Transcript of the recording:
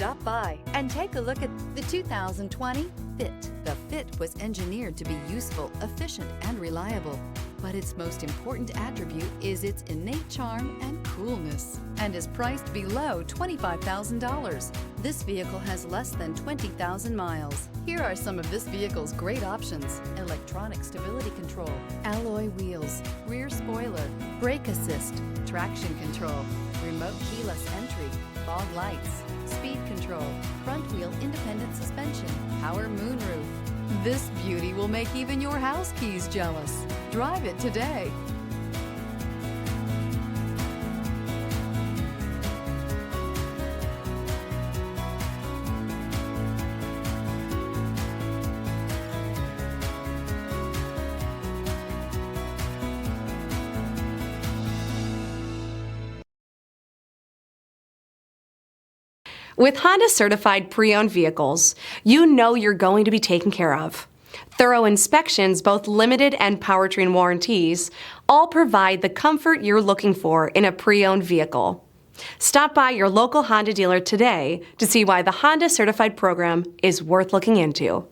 Stop by and take a look at the 2020 Fit. The Fit was engineered to be useful, efficient, and reliable. But its most important attribute is its innate charm and coolness, and is priced below $25,000. This vehicle has less than 20,000 miles. Here are some of this vehicle's great options: electronic stability control, alloy wheels, rear spoiler, brake assist, traction control, remote keyless entry, fog lights, speed control, front wheel independent suspension, power moonroof. This beauty will make even your house keys jealous. Drive it today. With Honda certified pre-owned vehicles, you know you're going to be taken care of. Thorough inspections, both limited and powertrain warranties, all provide the comfort you're looking for in a pre-owned vehicle. Stop by your local Honda dealer today to see why the Honda Certified program is worth looking into.